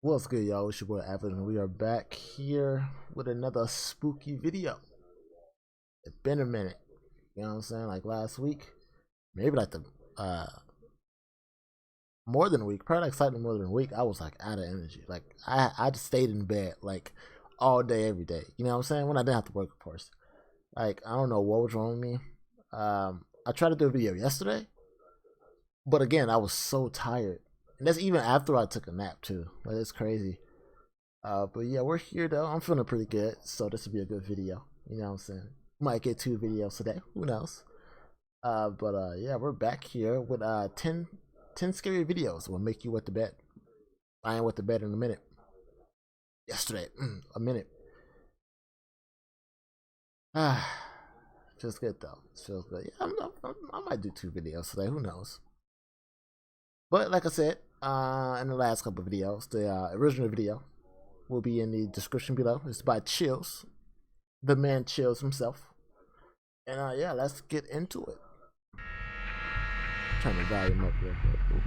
What's good, y'all? It's your boy Average, and we are back here with another spooky video. It's been a minute, you know what I'm saying? Like last week, maybe like the more than a week, probably like slightly more than a week. I was like out of energy. Like I just stayed in bed like all day, every day. You know what I'm saying? When I didn't have to work, of course. Like I don't know what was wrong with me. I tried to do a video yesterday, but again, I was so tired. And that's even after I took a nap too. Like it's crazy. But yeah, we're here though. I'm feeling pretty good, so this will be a good video. You know what I'm saying? Might get 2 videos today. Who knows? But yeah, we're back here with 10 scary videos. Will make you wet the bed. I ain't wet the bed in a minute. Yesterday, a minute. Feels good though. It feels good. Yeah, I might do 2 videos today. Who knows? But like I said, in the last couple of videos, the original video will be in the description below. It's by Chills, the man Chills himself. And yeah, let's get into it. Turn the volume up real quick.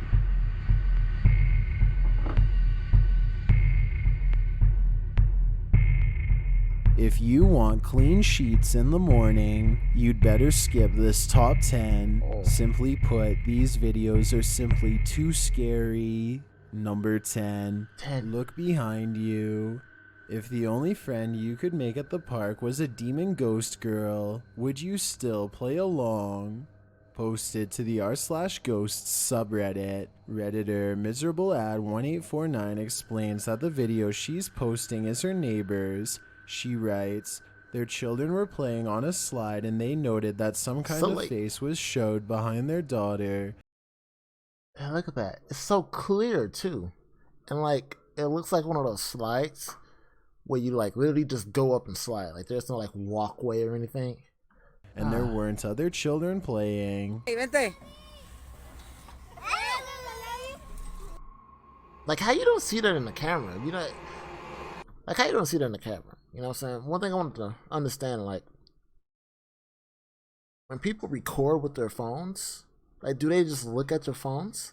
If you want clean sheets in the morning, you'd better skip this top 10. Simply put, these videos are simply too scary. Number 10. Look behind you. If the only friend you could make at the park was a demon ghost girl, would you still play along? Posted to the r/ghosts subreddit. Redditor miserablead1849 explains that the video she's posting is her neighbor's. She writes, their children were playing on a slide and they noted that some kind of face was showed behind their daughter. Yeah, look at that. It's so clear too. And like, it looks like one of those slides where you like literally just go up and slide. Like there's no like walkway or anything. And there weren't other children playing. Hey, vente. Like how you don't see that in the camera? You know, like how you don't see that in the camera? You know what I'm saying? One thing I wanted to understand, like, when people record with their phones, like, do they just look at their phones?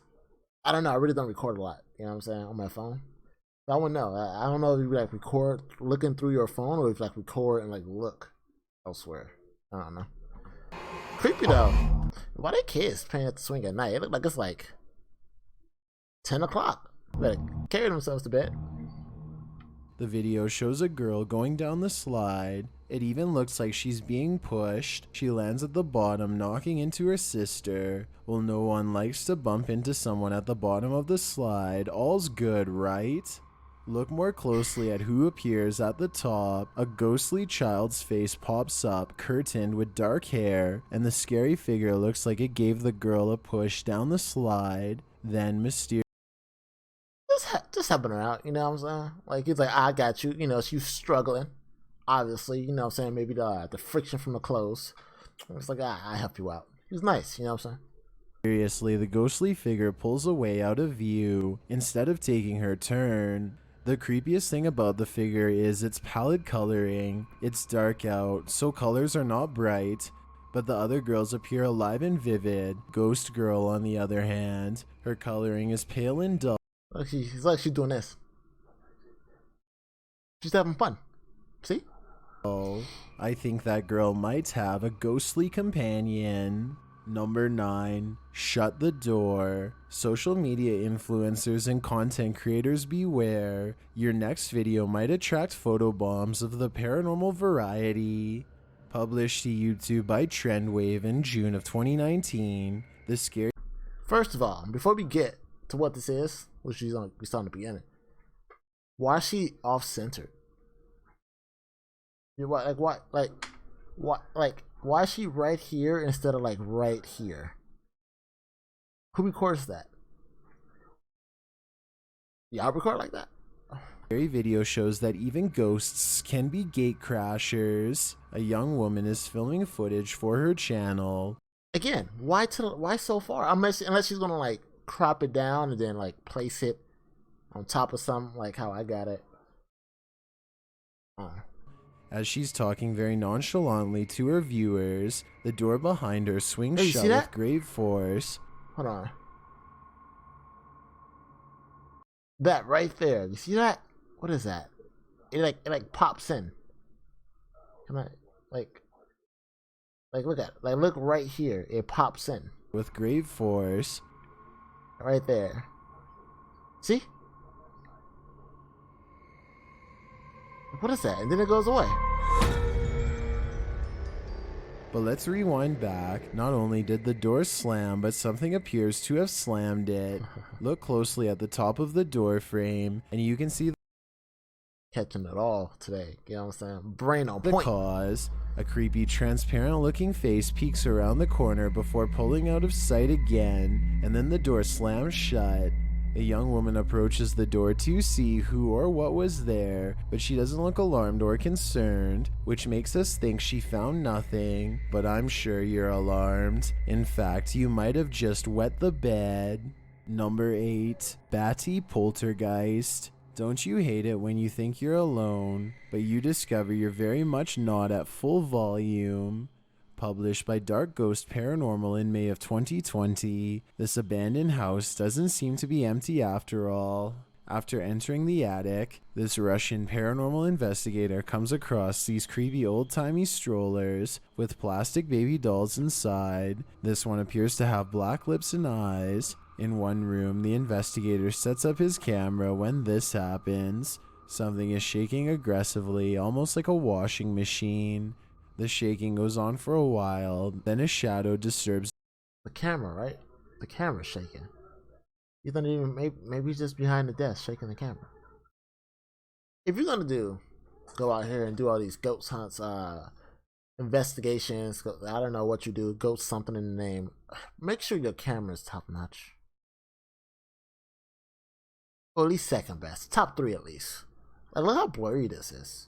I don't know. I really don't record a lot. You know what I'm saying? On my phone. So I wouldn't know. I don't know if you like record looking through your phone or if you like record and like look elsewhere. I don't know. Creepy though. Why they kids playing at the swing at night? It look like it's like 10 o'clock. Better carry themselves to bed. The video shows a girl going down the slide. It even looks like she's being pushed. She lands at the bottom, knocking into her sister. Well, no one likes to bump into someone at the bottom of the slide. All's good, right? Look more closely at who appears at the top. A ghostly child's face pops up, curtained with dark hair, and the scary figure looks like it gave the girl a push down the slide. Then mysterious. Just helping her out, you know what I'm saying? Like, he's like, I got you. You know, she's struggling. Obviously, you know what I'm saying? Maybe the friction from the clothes. It's like, I help you out. He's nice, you know what I'm saying? Seriously, the ghostly figure pulls away out of view instead of taking her turn. The creepiest thing about the figure is its pallid coloring. It's dark out, so colors are not bright, but the other girls appear alive and vivid. Ghost Girl, on the other hand, her coloring is pale and dull. It's like she's doing this. She's having fun. See? Oh, I think that girl might have a ghostly companion. Number 9. Shut the door. Social media influencers and content creators beware. Your next video might attract photobombs of the paranormal variety. Published to YouTube by Trendwave in June of 2019. The scary. First of all, before we get to what this is, which we saw in the beginning, why is she off-centered? Why is she right here instead of like right here? Who records that? Y'all record like that? Scary video shows that even ghosts can be gate crashers. A young woman is filming footage for her channel. Again, why so far? Unless she's gonna like crop it down and then like place it on top of something like how I got it. As she's talking very nonchalantly to her viewers, the door behind her swings shut with great force. Hold on. That right there. You see that? What is that? It pops in. Can I look at it. Look right here. It pops in. With great force. Right there. See? What is that? And then it goes away. But let's rewind back. Not only did the door slam, but something appears to have slammed it. Look closely at the top of the door frame, and you can see catching it all today. You know what I'm saying? Brain on the point. cause. A creepy, transparent looking face peeks around the corner before pulling out of sight again, and then the door slams shut. A young woman approaches the door to see who or what was there, but she doesn't look alarmed or concerned, which makes us think she found nothing, but I'm sure you're alarmed. In fact, you might have just wet the bed. Number 8. Batty Poltergeist. Don't you hate it when you think you're alone, but you discover you're very much not at full volume? Published by Dark Ghost Paranormal in May of 2020, this abandoned house doesn't seem to be empty after all. After entering the attic, this Russian paranormal investigator comes across these creepy old-timey strollers with plastic baby dolls inside. This one appears to have black lips and eyes. In one room, the investigator sets up his camera when this happens. Something is shaking aggressively, almost like a washing machine. The shaking goes on for a while, then a shadow disturbs the camera, right? The camera's shaking. You don't even, maybe he's just behind the desk shaking the camera. If you're gonna go out here and do all these ghost hunts, investigations, I don't know what you do, ghost something in the name, make sure your camera's top notch. Or at least second best, top 3 at least. Look how blurry this is.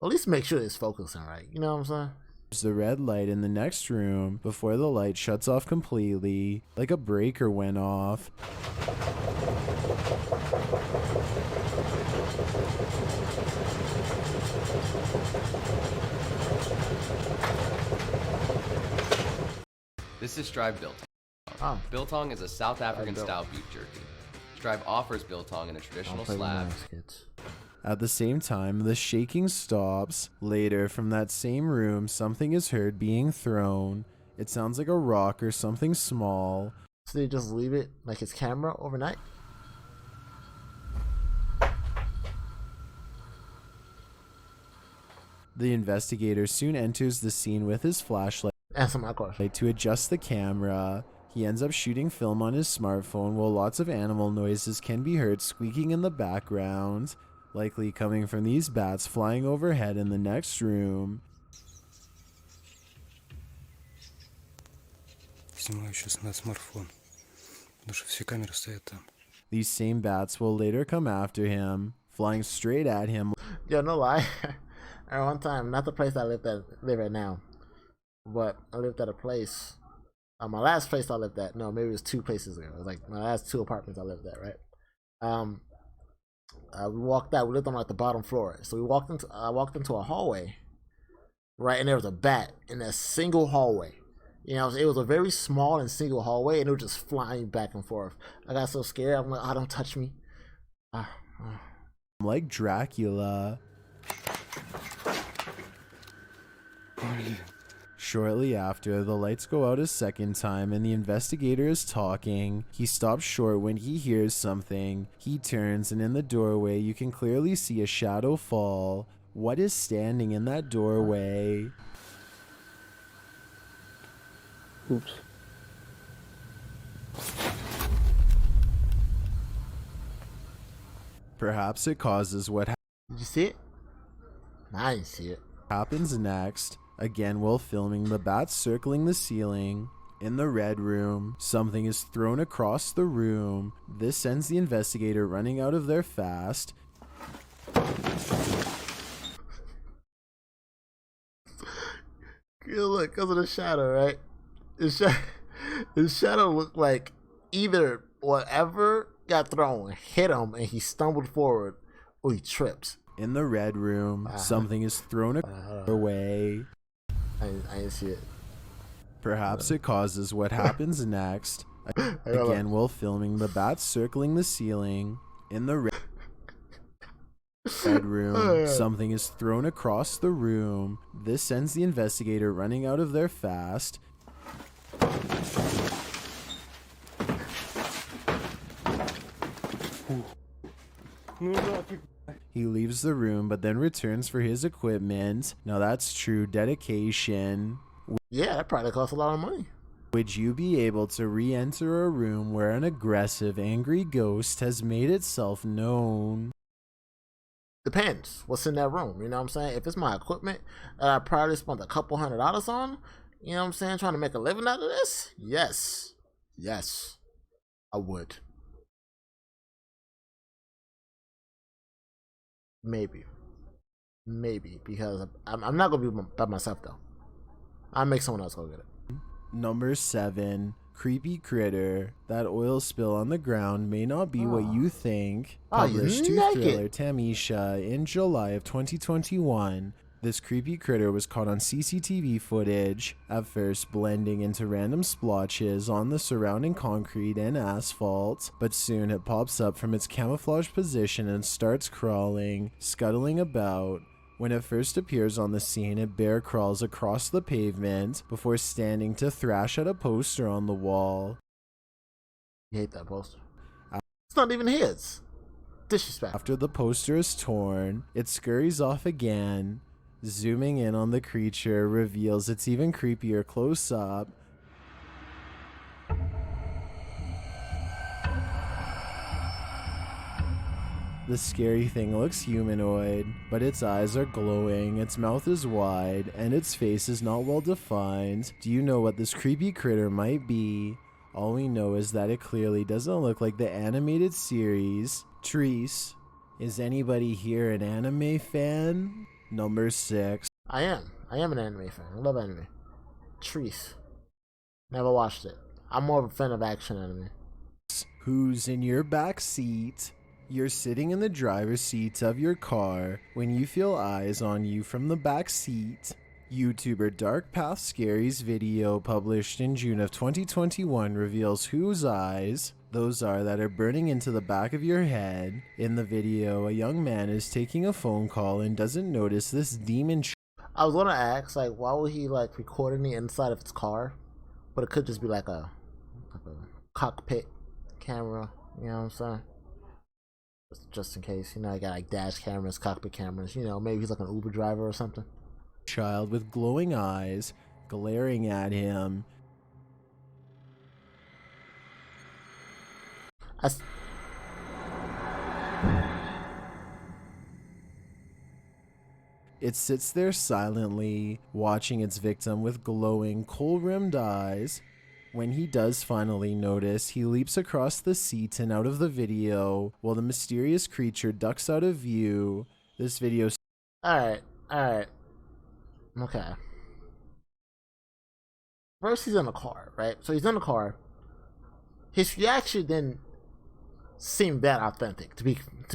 At least make sure it's focusing right. You know what I'm saying? the red light in the next room before the light shuts off completely, like a breaker went off. This is Strive Biltong. Oh. Biltong is a South African style beef jerky. Strive offers biltong in a traditional slab. At the same time, the shaking stops. Later, from that same room, something is heard being thrown. It sounds like a rock or something small. So they just leave it like his camera overnight? The investigator soon enters the scene with his flashlight Answer my question. to adjust the camera. He ends up shooting film on his smartphone while lots of animal noises can be heard squeaking in the background, likely coming from these bats flying overhead in the next room. Снимаю сейчас на смартфон, потому что все камеры стоят там. These same bats will later come after him, flying straight at him. Yo, no lie. At one time, not the place I live at now, but I lived at a place. My last place I lived at, no, maybe it was 2 places ago. It was like my last 2 apartments I lived at, right? We walked out. We lived on like the bottom floor, so I walked into a hallway, right, and there was a bat in a single hallway. You know, it was a very small and single hallway, and it was just flying back and forth. I got so scared. I'm like, oh, don't touch me. Like Dracula. Shortly after, the lights go out a second time and the investigator is talking. He stops short when he hears something. He turns and in the doorway you can clearly see a shadow fall. What is standing in that doorway? Oops. Perhaps it causes what Did you see it? I didn't see it. happens next. Again, while filming, the bats circling the ceiling. In the red room, something is thrown across the room. This sends the investigator running out of there fast. Look, because of the shadow, right? The shadow looked like either whatever got thrown hit him and he stumbled forward, or he tripped. In the red room, something is thrown away. I didn't see it. Perhaps it causes what happens next. Again, while filming, the bats circling the ceiling. In the bedroom, something is thrown across the room. This sends the investigator running out of there fast. He leaves the room but then returns for his equipment. Now that's true dedication. Yeah, that probably costs a lot of money. Would you be able to re-enter a room where an aggressive, angry ghost has made itself known? Depends what's in that room, you know what I'm saying? If it's my equipment that I probably spent a couple $100 on, you know what I'm saying, trying to make a living out of this, yes, I would. Maybe, because I'm not gonna be by myself though. I'll make someone else go get it. Number 7, creepy critter. That oil spill on the ground may not be what you think. Published to Thriller Tamisha in July of 2021. This creepy critter was caught on CCTV footage, at first blending into random splotches on the surrounding concrete and asphalt, but soon it pops up from its camouflage position and starts crawling, scuttling about. When it first appears on the scene, it bear crawls across the pavement before standing to thrash at a poster on the wall. You hate that poster. It's not even his. Disrespect. After the poster is torn, it scurries off again. Zooming in on the creature reveals it's even creepier close up. The scary thing looks humanoid, but its eyes are glowing, its mouth is wide, and its face is not well defined. Do you know what this creepy critter might be? All we know is that it clearly doesn't look like the animated series. Treese, is anybody here an anime fan? Number 6. I am an anime fan. I love anime. Treese. Never watched it. I'm more of a fan of action anime. Who's in your back seat? You're sitting in the driver's seat of your car when you feel eyes on you from the back seat. YouTuber Dark Path Scary's video published in June of 2021 reveals whose eyes those are that are burning into the back of your head. In the video, a young man is taking a phone call and doesn't notice this demon. I was gonna ask, like, why would he like recording the inside of his car? But it could just be like a cockpit camera. You know what I'm saying? Just in case, you know, you got like dash cameras, cockpit cameras, you know, maybe he's like an Uber driver or something. Child with glowing eyes glaring at him. It sits there silently, watching its victim with glowing, kohl-rimmed eyes. When he does finally notice, he leaps across the seat and out of the video, while the mysterious creature ducks out of view. This video... Alright. Okay. First he's in a car, right? So he's in a car. His reaction didn't seem that authentic, to be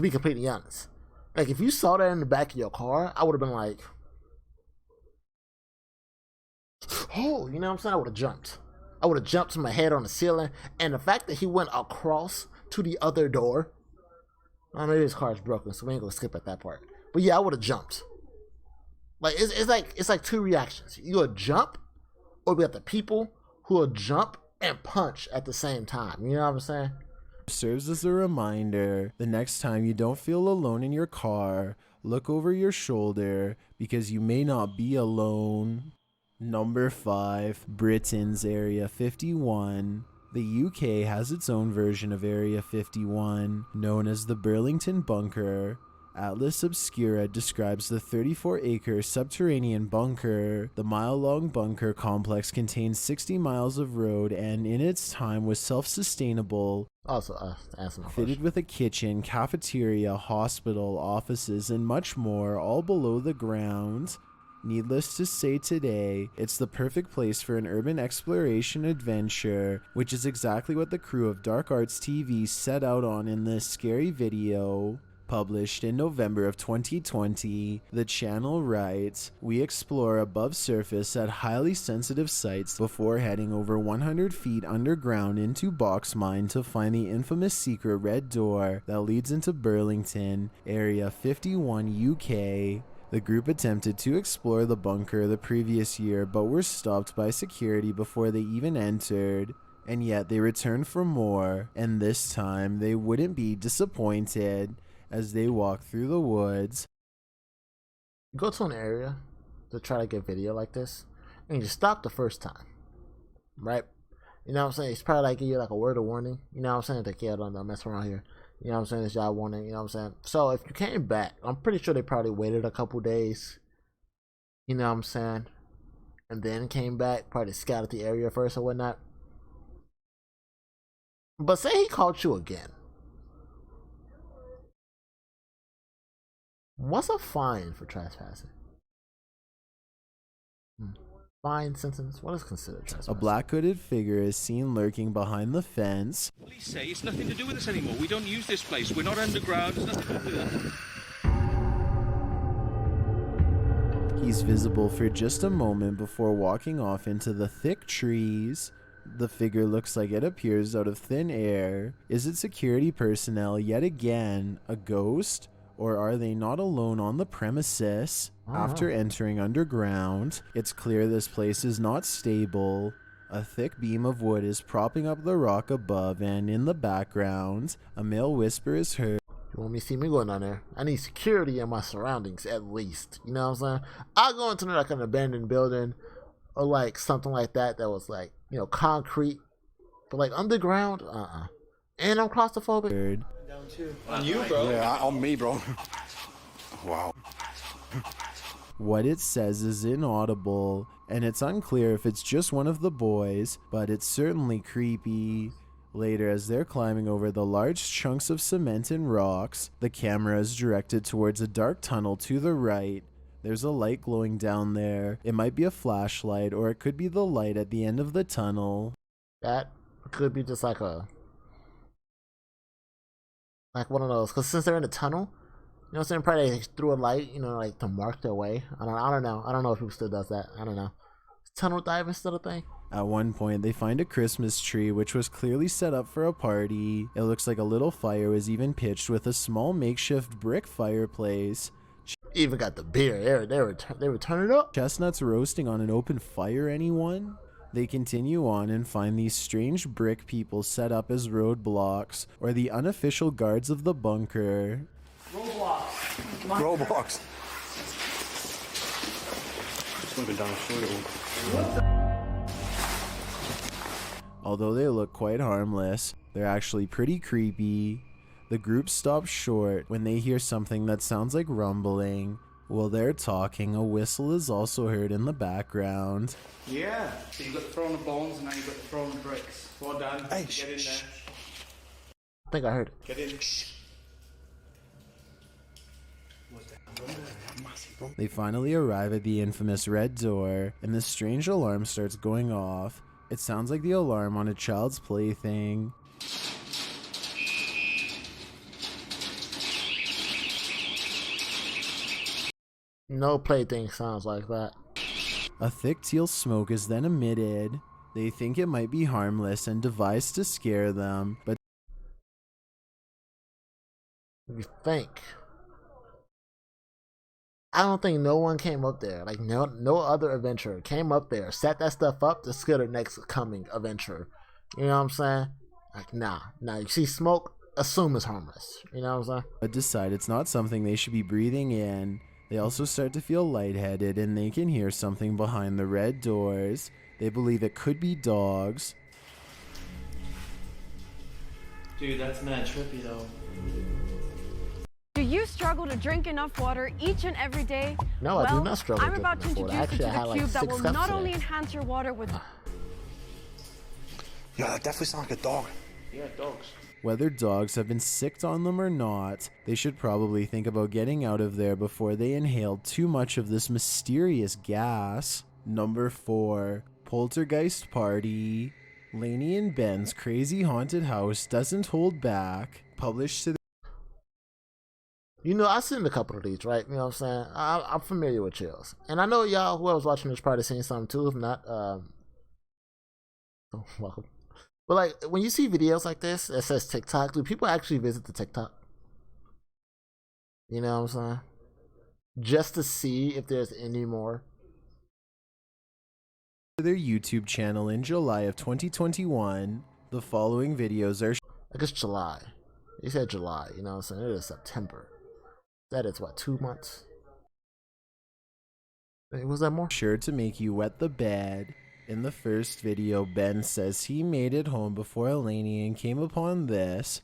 completely honest. Like, if you saw that in the back of your car, I would have been like, oh, you know what I'm saying? I would have jumped. I would have jumped to my head on the ceiling. And the fact that he went across to the other door, well, maybe his car is broken, so we ain't gonna skip at that part. But yeah, I would have jumped. Like, it's like two reactions. You would jump, or we got the people who will jump and punch at the same time. You know what I'm saying? Serves as a reminder, the next time you don't feel alone in your car, look over your shoulder, because you may not be alone. Number 5, Britain's Area 51. The UK has its own version of Area 51, known as the Burlington Bunker. Atlas Obscura describes the 34-acre subterranean bunker. The mile-long bunker complex contains 60 miles of road and in its time was self-sustainable. Also, fitted with a kitchen, cafeteria, hospital, offices, and much more, all below the ground. Needless to say today, it's the perfect place for an urban exploration adventure, which is exactly what the crew of Dark Arts TV set out on in this scary video. Published in November of 2020, the channel writes, "We explore above surface at highly sensitive sites before heading over 100 feet underground into Box Mine to find the infamous secret red door that leads into Burlington, Area 51, UK. The group attempted to explore the bunker the previous year but were stopped by security before they even entered. And yet they returned for more, and this time they wouldn't be disappointed. As they walk through the woods, You go to an area to try to get video like this, and you stop the first time, right? You know what I'm saying? It's probably like give you like a word of warning. You know what I'm saying? Like, yeah, don't mess around here. You know what I'm saying? It's job warning. You know what I'm saying? So if you came back, I'm pretty sure they probably waited a couple days. You know what I'm saying? And then came back, probably scouted the area first or whatnot. But say he caught you again. What's a fine for trespassing? Fine sentence? What is considered trespassing? a black hooded figure is seen lurking behind the fence. Police say it's nothing to do with us anymore. We don't use this place. We're not underground. It's nothing to do with us. He's visible for just a moment before walking off into the thick trees. The figure looks like it appears out of thin air. Is it security personnel yet again, a ghost? Or are they not alone on the premises? After entering underground, it's clear this place is not stable. A thick beam of wood is propping up the rock above, and in the background, a male whisper is heard. You want me to see me going down there? I need security in my surroundings at least. You know what I'm saying? I'll go into like an abandoned building or like something like that was like, you know, concrete. But like underground, And I'm claustrophobic. On you, bro. Yeah, on me, bro. Wow. What it says is inaudible, and it's unclear if it's just one of the boys, but it's certainly creepy. Later, as they're climbing over the large chunks of cement and rocks, the camera is directed towards a dark tunnel to the right. There's a light glowing down there. It might be a flashlight, or it could be the light at the end of the tunnel. That could be just like one of those, because since they're in a tunnel, you know what I'm saying, probably they threw a light, you know, like to mark their way. I don't know if people still does that. I don't know. Is tunnel diving still a thing? At one point, they find a Christmas tree, which was clearly set up for a party. It looks like a little fire was even pitched with a small makeshift brick fireplace. Even got the beer. They were turning up. Chestnuts roasting on an open fire, anyone? They continue on and find these strange brick people set up as roadblocks, or the unofficial guards of the bunker. Roblox. Just moving down the short. Although they look quite harmless, they're actually pretty creepy. The group stops short when they hear something that sounds like rumbling. While they're talking, a whistle is also heard in the background. Yeah, so you've got the throwing of bones and now you've got the throwing of bricks. Well done. Hey, Get in there. I think I heard it. Get in. They finally arrive at the infamous red door, and this strange alarm starts going off. It sounds like the alarm on a child's plaything. No plaything sounds like that. A thick teal smoke is then emitted. They think it might be harmless and devise to scare them, but You think? I don't think no one came up there. Like no other adventurer came up there, set that stuff up to scare the next coming adventurer. You know what I'm saying? Like nah. You see smoke, assume it's harmless. You know what I'm saying? decide it's not something they should be breathing in. They also start to feel lightheaded, and they can hear something behind the red doors. They believe it could be dogs. Dude, that's mad trippy though. Do you struggle to drink enough water each and every day? No, I do not struggle I'm to about to drink enough introduce water. you to Actually, I the had like cube that 6 will steps not today. only enhance your water with... Yeah, that definitely sounds like a dog. Yeah, dogs. Whether dogs have been sicked on them or not, they should probably think about getting out of there before they inhale too much of this mysterious gas. Number 4. Poltergeist Party. Lainey and Ben's crazy haunted house doesn't hold back. Published to You know, I've seen a couple of these, right? You know what I'm saying? I'm familiar with chills. And I know y'all, whoever's watching this, probably seen something too. If not, welcome. But like, when you see videos like this that says TikTok, do people actually visit the TikTok? You know what I'm saying? Just to see if there's any more. Their YouTube channel in July of 2021, the following videos are Like, it's July. He said July, you know what I'm saying? It is September. That is what, 2 months? Hey, was that more? sure to make you wet the bed. In the first video, Ben says he made it home before Eleni and came upon this.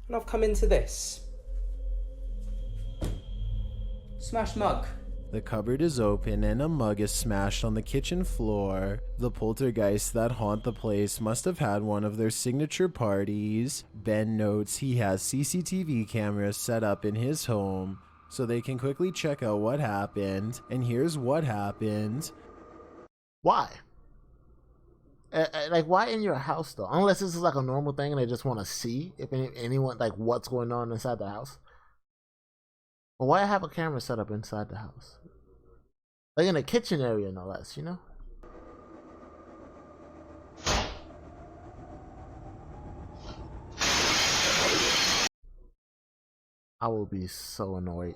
And I've come into this. Smashed mug. The cupboard is open and a mug is smashed on the kitchen floor. The poltergeists that haunt the place must have had one of their signature parties. Ben notes he has CCTV cameras set up in his home so they can quickly check out what happened. And here's what happened. Why? Like, why in your house though? Unless this is like a normal thing and they just want to see if anyone, like, what's going on inside the house. But why have a camera set up inside the house? Like in the kitchen area, no less, you know? I will be so annoyed.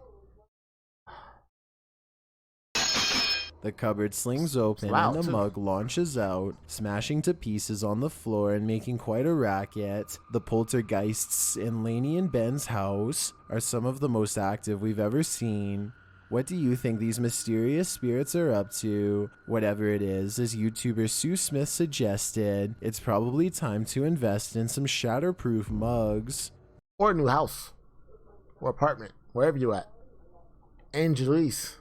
The cupboard slings open and the mug launches out, smashing to pieces on the floor and making quite a racket. The poltergeists in Lainey and Ben's house are some of the most active we've ever seen. What do you think these mysterious spirits are up to? Whatever it is, as YouTuber Sue Smith suggested, it's probably time to invest in some shatterproof mugs. Or a new house. Or apartment. Wherever you at. Angelise.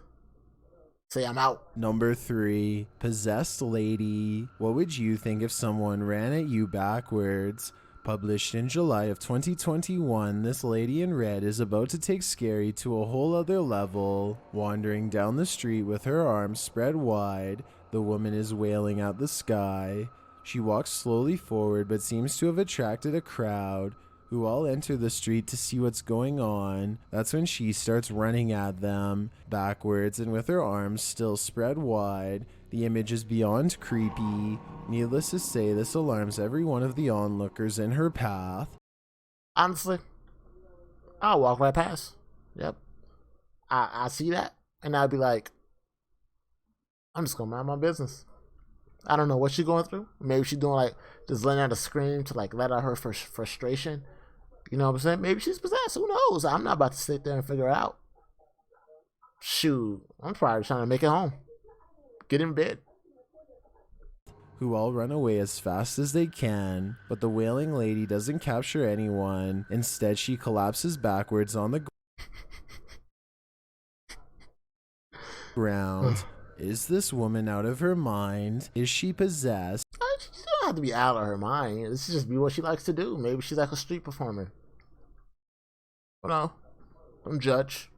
Say I'm out. Number 3, Possessed Lady. What would you think if someone ran at you backwards? Published in July of 2021, this lady in red is about to take Scary to a whole other level. Wandering down the street with her arms spread wide, the woman is wailing at the sky. She walks slowly forward but seems to have attracted a crowd, who all enter the street to see what's going on. That's when she starts running at them, backwards and with her arms still spread wide. The image is beyond creepy. Needless to say, this alarms every one of the onlookers in her path. Honestly, I'll walk right past. Yep. I see that, and I'd be like, I'm just gonna mind my business. I don't know what she's going through. Maybe she's doing like just letting out a scream to like let out her frustration. You know what I'm saying? Maybe she's possessed. Who knows? I'm not about to sit there and figure it out. Shoot, I'm probably trying to make it home. Get in bed. Who all run away as fast as they can, but the wailing lady doesn't capture anyone. Instead, she collapses backwards on the ground. Is this woman out of her mind? Is she possessed? She don't have to be out of her mind. This is just be what she likes to do. Maybe she's like a street performer. I don't know. Don't judge.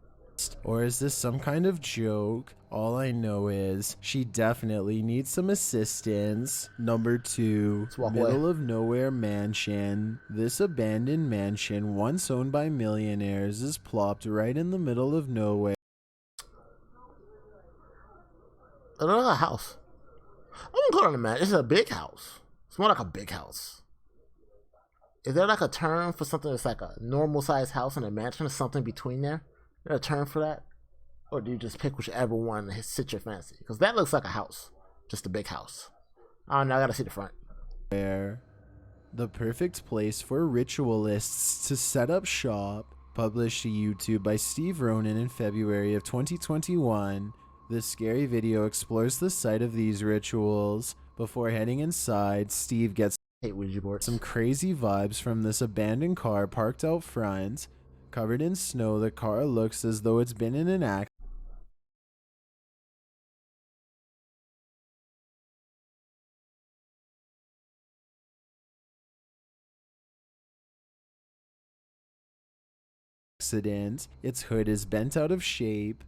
Or is this some kind of joke? All I know is she definitely needs some assistance. Number 2, middle of nowhere mansion. This abandoned mansion, once owned by millionaires, is plopped right in the middle of nowhere. Another house. I wouldn't call it a mansion. It's a big house. It's more like a big house. Is there like a term for something that's like a normal sized house and a mansion or something between there? Is there a term for that? Or do you just pick whichever one sits your fancy? Because that looks like a house. Just a big house. I don't know. I gotta see the front. The perfect place for ritualists to set up shop. Published to YouTube by Steve Ronan in February of 2021. This scary video explores the site of these rituals. Before heading inside, Steve gets some crazy vibes from this abandoned car parked out front. Covered in snow, the car looks as though it's been in an accident. Its hood is bent out of shape.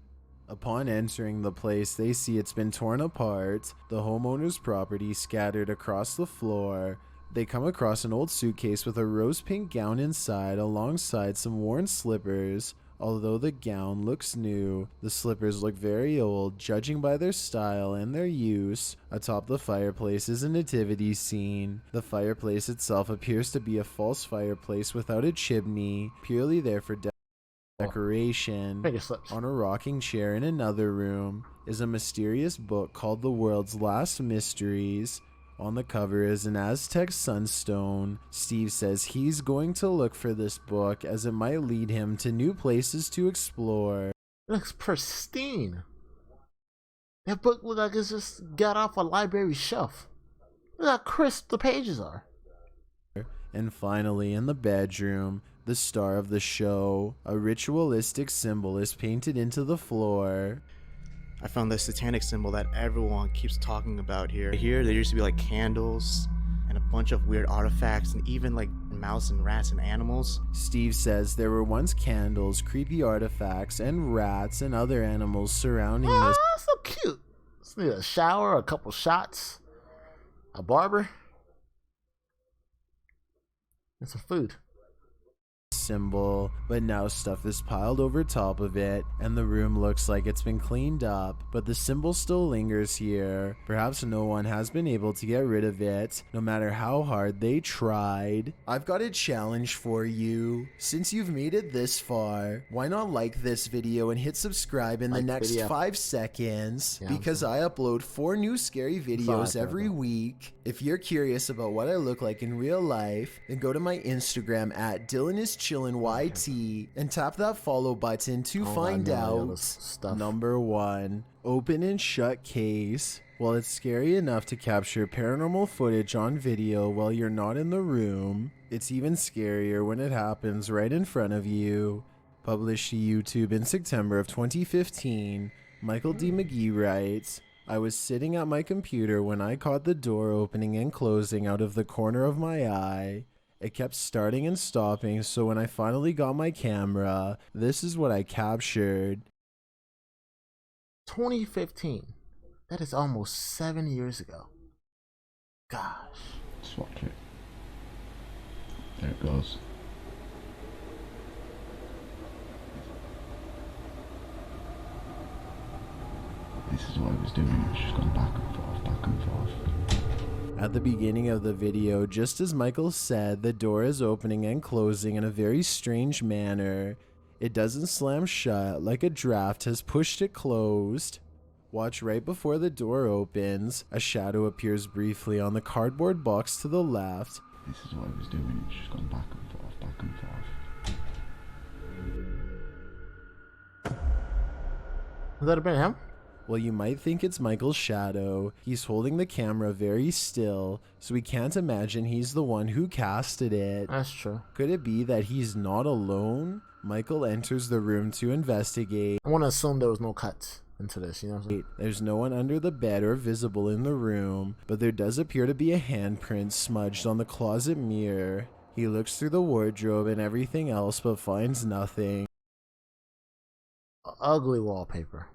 Upon entering the place, they see it's been torn apart, the homeowner's property scattered across the floor. They come across an old suitcase with a rose pink gown inside alongside some worn slippers. Although the gown looks new, the slippers look very old, judging by their style and their use. Atop the fireplace is a nativity scene. The fireplace itself appears to be a false fireplace without a chimney, purely there for decoration. On a rocking chair in another room is a mysterious book called The World's Last Mysteries. On the cover is an Aztec sunstone. Steve says he's going to look for this book as it might lead him to new places to explore. It looks pristine. That book looks like it's just got off a library shelf. Look how crisp the pages are. And finally, in the bedroom, the star of the show, a ritualistic symbol is painted into the floor. I found the satanic symbol that everyone keeps talking about here. Here, there used to be like candles and a bunch of weird artifacts and even like mouse and rats and animals. Steve says there were once candles, creepy artifacts, and rats and other animals surrounding this. Oh, that's so cute. Just need a shower, a couple shots, a barber, and some food. Symbol, but now stuff is piled over top of it and the room looks like it's been cleaned up, but the symbol still lingers here. Perhaps no one has been able to get rid of it, no matter how hard they tried. I've got a challenge for you. Since you've made it this far, why not like this video and hit subscribe in the next 5 seconds, because I upload 4 new scary videos every week. If you're curious about what I look like in real life, then go to my Instagram at DylanIsChillinYT and tap that follow button to find out. Number 1, open and shut case. While it's scary enough to capture paranormal footage on video while you're not in the room, it's even scarier when it happens right in front of you. Published to YouTube in September of 2015, Michael D. McGee writes, I was sitting at my computer when I caught the door opening and closing out of the corner of my eye. It kept starting and stopping, so when I finally got my camera, this is what I captured. 2015. That is almost 7 years ago. Gosh. Swap it. There it goes. This is what I was doing. It's just gone back and forth, back and forth. At the beginning of the video, just as Michael said, the door is opening and closing in a very strange manner. It doesn't slam shut like a draft has pushed it closed. Watch right before the door opens. A shadow appears briefly on the cardboard box to the left. This is what I was doing. It's just gone back and forth, back and forth. Would that have been him? Well, you might think it's Michael's shadow. He's holding the camera very still, so we can't imagine he's the one who casted it. That's true. Could it be that he's not alone? Michael enters the room to investigate. I want to assume there was no cuts into this, you know what I'm saying? There's no one under the bed or visible in the room, but there does appear to be a handprint smudged on the closet mirror. He looks through the wardrobe and everything else, but finds nothing. Ugly wallpaper.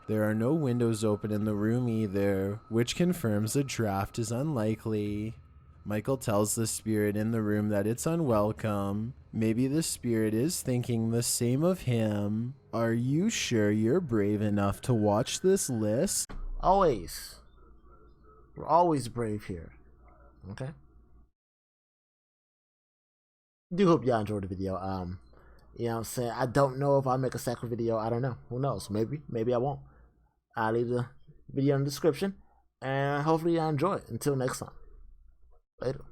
There are no windows open in the room either, which confirms a draft is unlikely. Michael tells the spirit in the room that it's unwelcome. Maybe the spirit is thinking the same of him. Are you sure you're brave enough to watch this list? Always. We're always brave here. Okay? Do hope y'all enjoyed the video. You know what I'm saying? I don't know if I'll make a second video. I don't know. Who knows? Maybe I won't. I'll leave the video in the description. And hopefully y'all enjoy it. Until next time. Later.